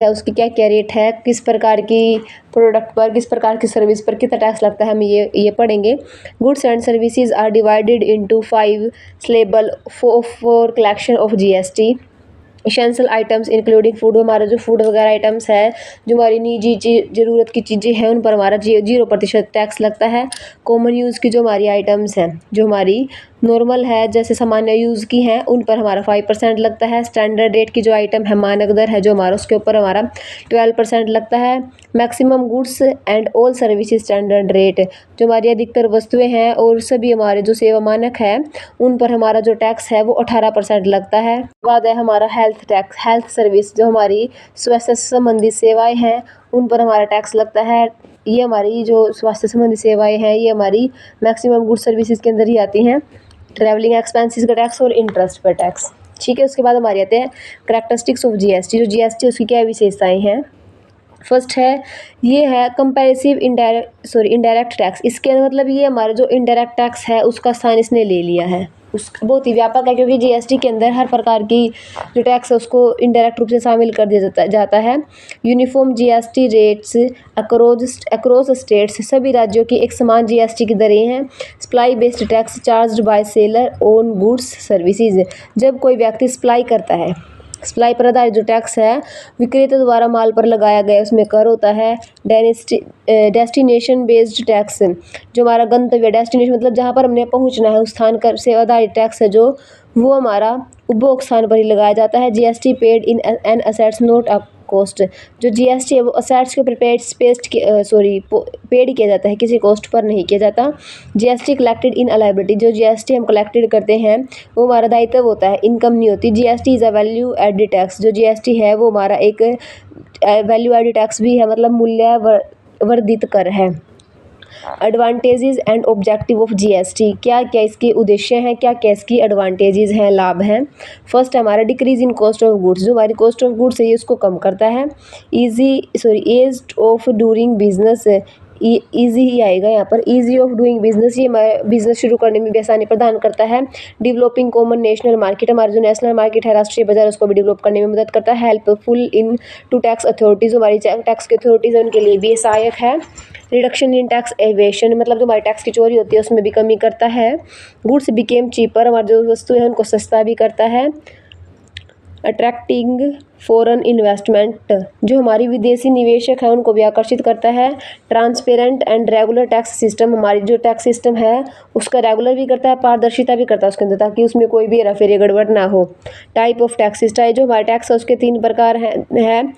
है, उसकी क्या क्या रेट है, किस प्रकार की प्रोडक्ट पर, किस प्रकार की सर्विस पर कितना टैक्स लगता है, हम ये पढ़ेंगे। Goods and services are divided into 5 slabs for collection of GST. Essential items including food, हमारा जो फूड वगैरह आइटम्स है, जो हमारी निजी ज़रूरत की चीज़ें हैं, उन पर हमारा 0% टैक्स लगता है। कॉमन यूज़ की जो हमारी आइटम्स हैं, जो हमारी नॉर्मल है, जैसे सामान्य यूज़ की हैं, उन पर हमारा 5% लगता है। स्टैंडर्ड रेट की जो आइटम है, मानक दर है जो हमारा, उसके ऊपर हमारा 12% लगता है। Maximum goods and all services standard rate, जो हमारी अधिकतर वस्तुएं हैं और सभी हमारे जो सेवा मानक है, उन पर हमारा जो टैक्स है वो 18% लगता है। बाद है हमारा हेल्थ टैक्स। हेल्थ सर्विस, जो हमारी स्वास्थ्य से संबंधित सेवाएं हैं, उन पर हमारा टैक्स लगता है। ये हमारी जो स्वास्थ्य संबंधी सेवाएं हैं, ये हमारी मैक्सिमम गुड्स सर्विसेज के अंदर ही आती हैं। ट्रैवलिंग एक्सपेंसेस का टैक्स और इंटरेस्ट पर टैक्स, ठीक है। उसके बाद हमारे आते हैं करैक्टरिस्टिक्स ऑफ जीएसटी। जो जीएसटी उसकी क्या विशेषताएं हैं। फर्स्ट है, ये है कंपैरेसिव इनडायरेक्ट टैक्स। इसके मतलब ये हमारा जो इनडायरेक्ट टैक्स है उसका स्थान इसने ले लिया है। उस बहुत ही व्यापक है, क्योंकि जीएसटी के अंदर हर प्रकार की जो टैक्स है उसको इनडायरेक्ट रूप से शामिल कर दिया जाता है। Uniform GST rates across states, सभी राज्यों की एक समान जीएसटी की दरें हैं। Supply based tax charged bye seller on goods services, जब कोई व्यक्ति सप्लाई करता है, सप्लाई पर आधारित जो टैक्स है विक्रेता द्वारा माल पर लगाया गया उसमें कर होता है। डेस्टिनेशन बेस्ड टैक्स, जो हमारा गंतव्य, डेस्टिनेशन मतलब जहाँ पर हमने पहुँचना है, उस स्थान कर से आधारित टैक्स है जो वो हमारा उपभोग स्थान पर ही लगाया जाता है। GST paid in an assets not a cost, जो जीएसटी है वो असेट्स के ऊपर पेड किया जाता है, किसी कॉस्ट पर नहीं किया जाता। GST collected in a liability, जो जीएसटी हम कलेक्टेड करते हैं वो हमारा दायित्व होता है, इनकम नहीं होती। GST is a value added tax, जो जीएसटी है वो हमारा एक वैल्यू एडेड टैक्स भी है, मतलब मूल्य वर्धित कर है। Advantages and objective of GST, क्या क्या इसके उद्देश्य हैं, क्या क्या इसकी एडवांटेजेस हैं, लाभ हैं। फर्स्ट हमारा decrease in cost of goods, जो हमारी कॉस्ट ऑफ गुड्स है ये उसको कम करता है। Ease of doing business, easy ही आएगा यहाँ पर, ईजी ऑफ डूइंग बिजनेस, ये हमारे बिजनेस शुरू करने में भी आसानी प्रदान करता है। डेवलपिंग कॉमन नेशनल मार्केट, हमारा जो नेशनल मार्केट है, राष्ट्रीय बाजार, उसको भी डेवलप करने में मदद करता है। Helpful in to tax authorities, हमारी टैक्स की अथॉरिटीज़ है उनके लिए भी सहायक है। रिडक्शन इन टैक्स एवेशन, मतलब जो हमारी टैक्स की चोरी होती है उसमें भी कमी करता है। गुड्स बिकेम चीपर, हमारी जो वस्तुएं हैं उनको सस्ता भी करता है। अट्रैक्टिंग फॉरेन इन्वेस्टमेंट, जो हमारी विदेशी निवेशक हैं उनको भी आकर्षित करता है। Transparent and regular tax system, हमारी जो टैक्स सिस्टम है उसका रेगुलर भी करता है, पारदर्शिता भी करता है उसके अंदर, ताकि उसमें कोई भी हेराफेरी गड़बड़ ना हो। टाइप ऑफ टैक्सेस, जो हमारे टैक्स है उसके 3 प्रकार हैं।